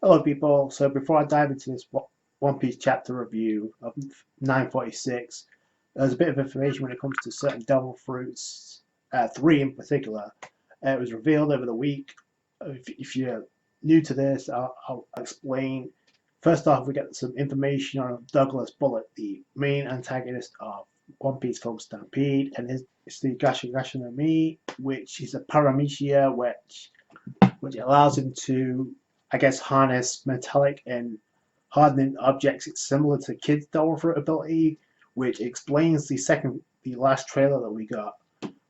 Hello people, so before I dive into this One Piece chapter review of 946, there's a bit of information when it comes to certain devil fruits, 3 in particular. It was revealed over the week. If you're new to this, I'll explain. First off, we get some information on Douglas Bullet, the main antagonist of One Piece Film Stampede, and it's the Gashi Gashi no Mi, which is a paramecia which allows him to, I guess, harness metallic and hardening objects. It's similar to Kid's Devil Fruit ability, which explains the last trailer that we got,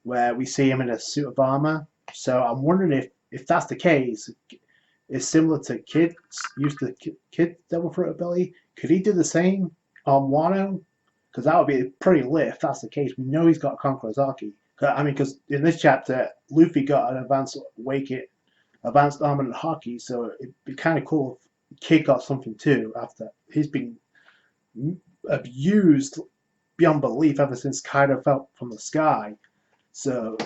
where we see him in a suit of armor. So I'm wondering if that's the case, it's similar to Kid's used to Kid's Devil Fruit ability. Could he do the same on Wano? Because that would be pretty lit if that's the case. We know he's got Conqueror's Haki. I mean, because in this chapter, Luffy got an advanced Armament Haki, so it'd be kind of cool if Kid got something too after he's been abused beyond belief ever since Kaido fell from the sky. So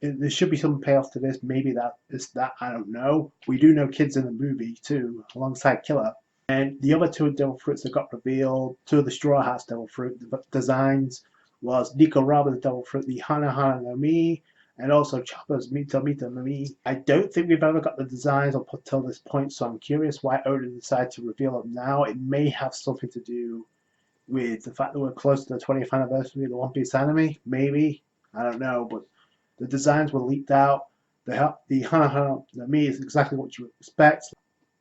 there should be some payoff to this. Maybe that is that. I don't know. We do know Kid's in the movie too, alongside Killer. And the other two Devil Fruits that got revealed, two of the Straw Hats Devil Fruit designs, was Nico Robin's Devil Fruit, the Hana Hana no Mi, and also Chopper's Mito Mito no Mi. I don't think we've ever got the designs up until this point, so I'm curious why Oda decided to reveal them now. It may have something to do with the fact that we're close to the 20th anniversary of the One Piece anime. Maybe. I don't know, but the designs were leaked out. The Hana Hana no Mi is exactly what you would expect.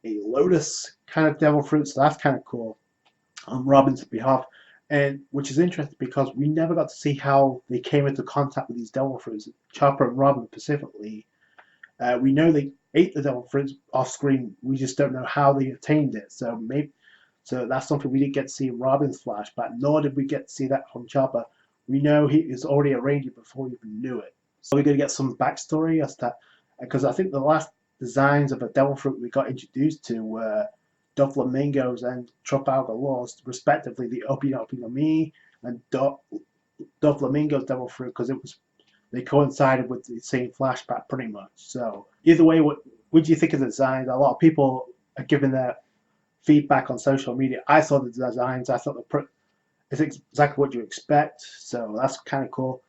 A lotus kind of devil fruit, so that's kind of cool on Robin's behalf. And which is interesting because we never got to see how they came into contact with these devil fruits, Chopper and Robin specifically. We know they ate the devil fruits off screen. We just don't know how they obtained it. So that's something we didn't get to see in Robin's flashback, nor did we get to see that from Chopper. We know he was already arranged it before we even knew it. So we're going to get some backstory as to, because I think the last designs of a devil fruit we got introduced to were Doflamingos and Trafalgar Laws, respectively, the Opi Opi no Mi and Doflamingo's Devil Fruit, because they coincided with the same flashback pretty much. So either way, what do you think of the designs? A lot of people are giving their feedback on social media. I saw the designs. I thought it's exactly what you expect. So that's kind of cool.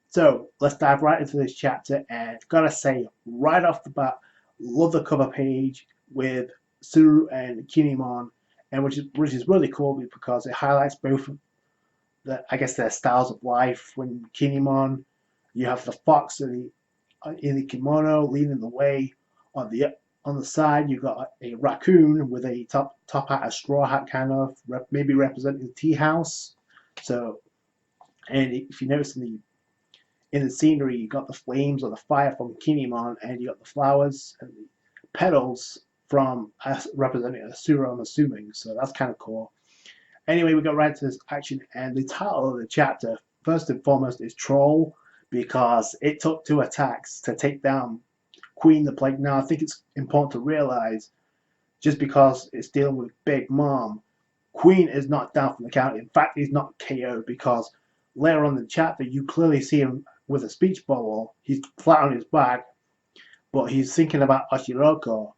So let's dive right into this chapter, and gotta say right off the bat, love the cover page with Suru and Kinemon, and which is really cool because it highlights both I guess their styles of life. When Kinemon, you have the fox in the kimono leading the way. On the side, you've got a raccoon with a top hat, a straw hat kind of, maybe representing the tea house. So, and if you notice in the scenery, you got the flames or the fire from Kinemon, and you got the flowers and the petals from representing Asura, I'm assuming. So that's kind of cool. Anyway, we got right to this action, and the title of the chapter, first and foremost, is Troll, because it took 2 attacks to take down Queen the Plague. Now, I think it's important to realize, just because it's dealing with Big Mom, Queen is not down from the count. In fact, he's not KO'd, because later on in the chapter, you clearly see him with a speech bubble. He's flat on his back, but he's thinking about Ashiroko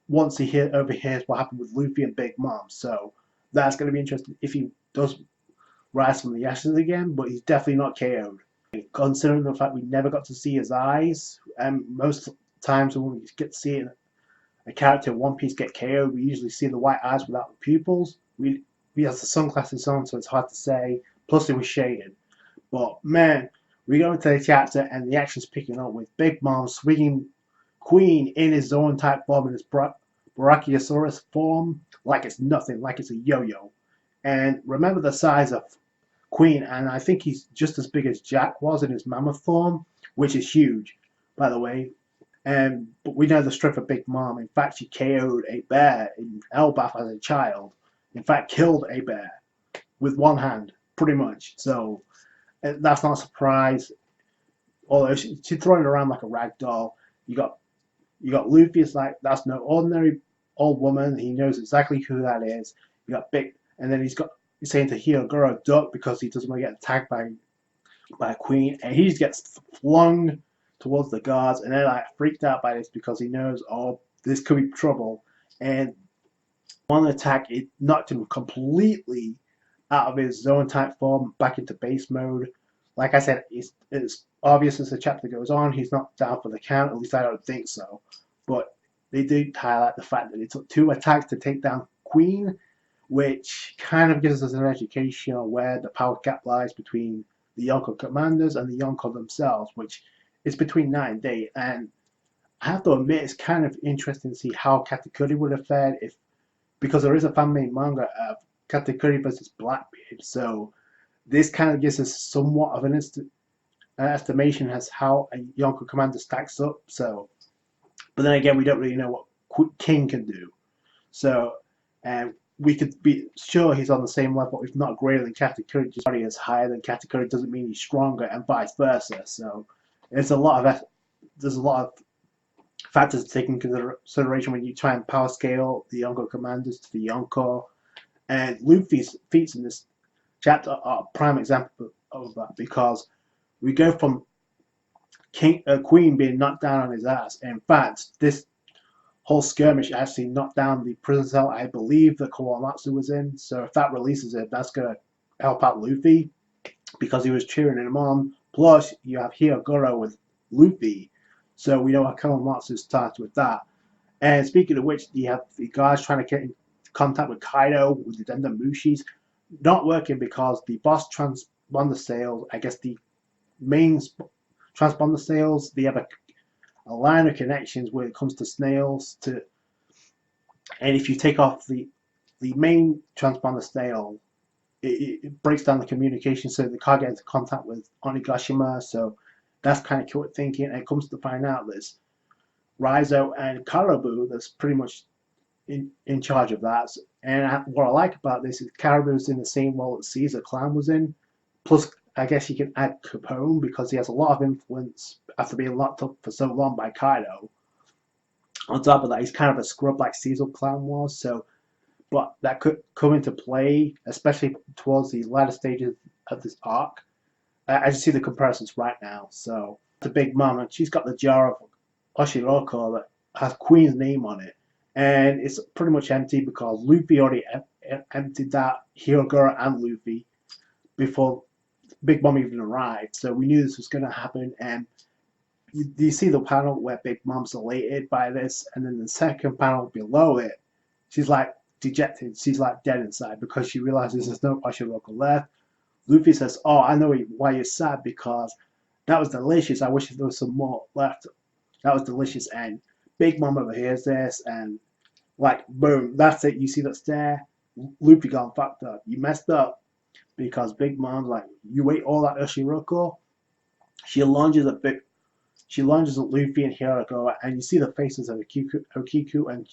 once he overhears what happened with Luffy and Big Mom. So that's going to be interesting if he does rise from the ashes again, but he's definitely not KO'd. Considering the fact we never got to see his eyes, and most times when we get to see a character in One Piece get KO'd, we usually see the white eyes without the pupils. We have the sunglasses on, so it's hard to say. Plus, it was shaded. But man, we go into the chapter, and the action's picking up with Big Mom swinging Queen in his own type form, in his Brachiosaurus form, like it's nothing, like it's a yo-yo. And remember the size of Queen, and I think he's just as big as Jack was in his mammoth form, which is huge, by the way. But we know the strength of Big Mom. In fact, she KO'd a bear in Elbaf as a child. In fact, killed a bear with one hand, pretty much. So that's not a surprise. Although she's throwing it around like a rag doll. You got Luffy. It's like, that's no ordinary old woman. He knows exactly who that is. You got Big, and then he's saying to Hyogoro duck because he doesn't want to get attacked by a Queen, and he just gets flung towards the guards, and they're like freaked out by this because he knows, oh, this could be trouble. And One attack, it knocked him completely out of his zone type form back into base mode. Like I said, it's obvious as the chapter goes on, he's not down for the count, at least I don't think so. But they do highlight the fact that it took 2 attacks to take down Queen, which kind of gives us an education on where the power gap lies between the Yonko commanders and the Yonko themselves, which is between night and day. And I have to admit, it's kind of interesting to see how Katakuri would have fared if, because there is a fan-made manga of Katakuri versus Blackbeard, so this kind of gives us somewhat of an estimation as how a Yonko commander stacks up. So, but then again, we don't really know what King can do. So, we could be sure he's on the same level, if not greater than Katakuri. Just because he is higher than Katakuri doesn't mean he's stronger, and vice versa. So, there's a lot of factors to take into consideration when you try and power scale the Yonko commanders to the Yonko. And Luffy's feats in this chapter are a prime example of that, because we go from Queen being knocked down on his ass. In fact, this whole skirmish actually knocked down the prison cell I believe that Kawamatsu was in. So if that releases it, that's going to help out Luffy, because he was cheering him on. Plus, you have Hyogoro with Luffy, so we know how Kawamatsu starts with that. And speaking of which, you have the guys trying to get in contact with Kaido with the Dendamushis, not working because the boss transponder sales, I guess the main transponder sales, they have a line of connections when it comes to snails to, and if you take off the main transponder snail, it breaks down the communication, so they can't get into contact with Onigashima. So that's kind of cute thinking, and it comes to find out there's Raizo and Karabu that's pretty much in charge of that. And what I like about this is Karabu's in the same role that Caesar Clan was in. Plus, I guess you can add Capone, because he has a lot of influence after being locked up for so long by Kaido. On top of that, he's kind of a scrub like Caesar Clan was. So, but that could come into play, especially towards the latter stages of this arc. As you see the comparisons right now. So, the Big Mom, and she's got the jar of Oshiroko that has Queen's name on it. And it's pretty much empty because Luffy already emptied that, Hyogoro and Luffy, before Big Mom even arrived. So we knew this was going to happen. And you see the panel where Big Mom's elated by this, and then the second panel below it, she's like dejected. She's like dead inside because she realizes there's no Oshiroko left. Luffy says, "Oh, I know why you're sad, because that was delicious. I wish there was some more left. That was delicious." And Big Mom overhears this, and like, boom, that's it. You see that stare? Luffy gone fucked up. You messed up, because Big Mom's like, you ate all that Oshiroko? She lunges at Luffy and Hyogoro, and you see the faces of Okiku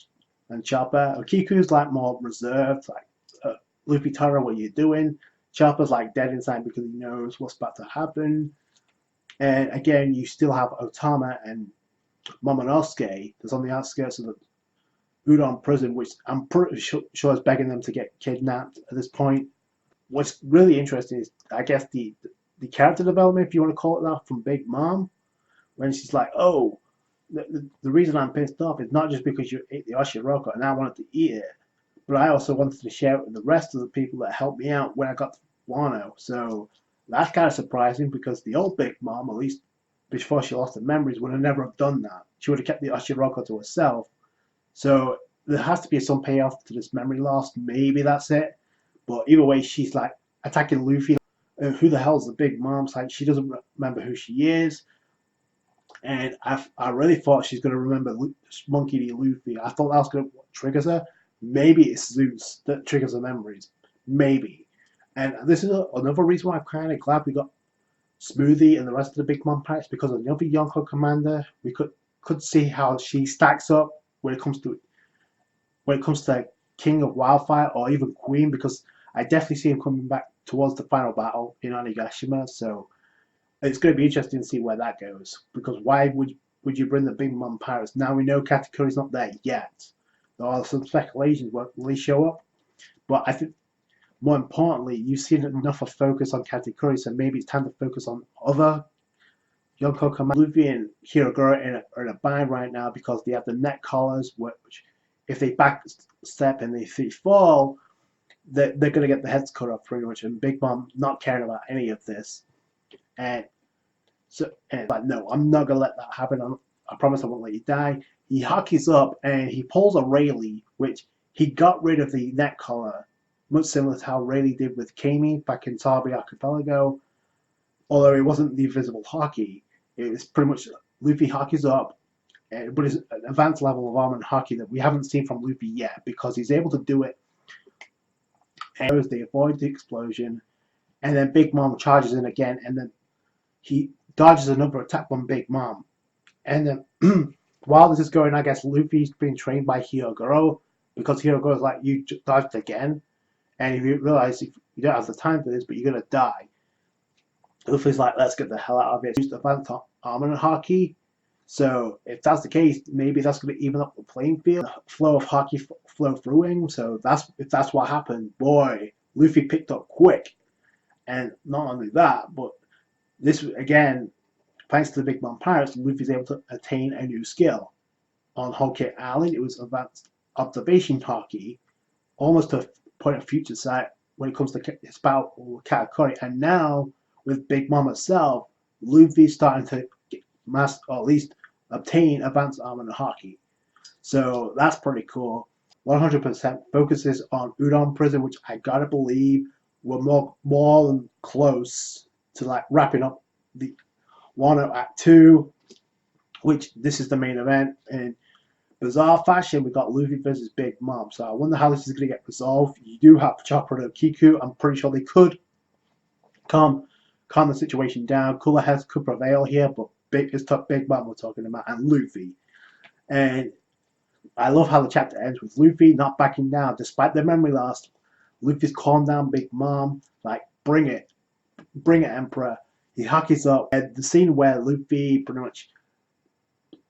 and Chopper. Okiku's like more reserved, like, Luffy, Taro, what are you doing? Chopper's like dead inside because he knows what's about to happen. And again, you still have Otama and Momonosuke that's on the outskirts of the Udon prison, which I'm pretty sure is begging them to get kidnapped at this point. What's really interesting is, I guess, the character development, if you want to call it that, from Big Mom, when she's like, "Oh, the reason I'm pissed off is not just because you ate the Oshiroko and I wanted to eat it, but I also wanted to share it with the rest of the people that helped me out when I got to Wano." So that's kind of surprising, because the old Big Mom, at least before she lost her memories, would have never have done that. She would have kept the Oshiroko to herself. So there has to be some payoff to this memory loss. Maybe that's it. But either way, she's like attacking Luffy. Who the hell's the Big Mom? It's like she doesn't remember who she is. And I really thought she's going to remember Monkey D. Luffy. I thought that was going to trigger her. Maybe it's Zeus that triggers her memories. Maybe. And this is another reason why I'm kind of glad we got Smoothie and the rest of the Big Mom packs, because of another Yonko commander. We could see how she stacks up when it comes to King of Wildfire or even Queen, because I definitely see him coming back towards the final battle in Onigashima. So it's going to be interesting to see where that goes, because why would you bring the Big Mom pirates? Now we know Katakuri's not there yet. There are some speculations, will he show up? But I think more importantly, you've seen enough of focus on Katakuri, so maybe it's time to focus on other Yonko commanders. Luffy and Hyogoro are in a bind right now because they have the neck collars, which if they back step and they fall, they're going to get the heads cut off pretty much. And Big Mom not caring about any of this. And like, no, I'm not going to let that happen. I promise I won't let you die. He Hakis up and he pulls a Rayleigh, which he got rid of the neck collar, much similar to how Rayleigh did with Kami back in Tarby Archipelago. Although it wasn't the invisible Haki, it was pretty much Luffy Hakis up, but it's an advanced level of armor and Haki that we haven't seen from Luffy yet, because he's able to do it. And they avoid the explosion, and then Big Mom charges in again, and then he dodges another attack from Big Mom. And then while this is going, I guess Luffy's being trained by Hyogoro, because Hyogoro's like, you dodged again, and if you realize you don't have the time for this, but you're gonna die. Luffy's like, let's get the hell out of it. Use the advanced armor and Haki. So if that's the case, maybe that's going to even up the playing field. The flow of Haki flow through him. So if that's what happened, boy, Luffy picked up quick. And not only that, but this again, thanks to the Big Mom Pirates, Luffy's able to attain a new skill. On Whole Cake Island, it was advanced observation Haki, almost to a point of future sight when it comes to his battle with Katakuri. And now, with Big Mom herself, Luffy's starting to get master, or at least obtain advanced armor and Haki. So that's pretty cool. 100% focuses on Udon Prison, which I gotta believe we're more than close to like wrapping up the Wano Act 2, which this is the main event. In bizarre fashion, we got Luffy versus Big Mom. So I wonder how this is going to get resolved. You do have Chopper and Kiku. I'm pretty sure they could calm the situation down. Cooler heads could prevail here, but it's tough. Big Mom we're talking about, and Luffy. And I love how the chapter ends with Luffy not backing down despite the memory loss. Luffy's calmed down Big Mom, like, bring it, Emperor. He Hakis up. And the scene where Luffy pretty much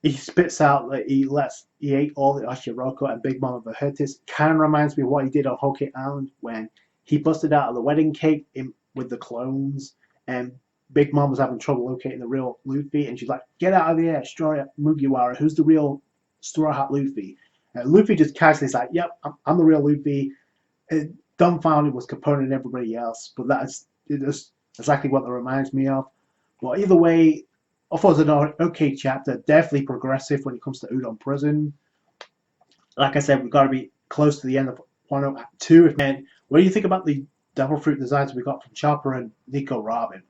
he spits out that he ate all the Ashiroko and Big Mom overheard this. Kind of reminds me of what he did on Whole Cake Island when he busted out of the wedding cake with the clones, and Big Mom was having trouble locating the real Luffy, and she's like, "Get out of here, Straw Mugiwara. Who's the real Straw Hat Luffy?" And Luffy just casually is like, "Yep, I'm the real Luffy." And dumbfounded was Capone and everybody else, but that's exactly what that reminds me of. But either way, I thought it was an okay chapter, definitely progressive when it comes to Udon Prison. Like I said, we've got to be close to the end of Wano Act 2. And what do you think about the Devil Fruit designs we got from Chopper and Nico Robin?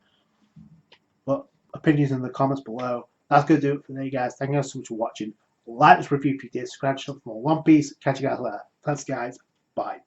But opinions in the comments below. That's going to do it for today, guys. Thank you guys so much for watching. Like this review if you did. Subscribe to for more One Piece. Catch you guys later. Thanks, guys. Bye.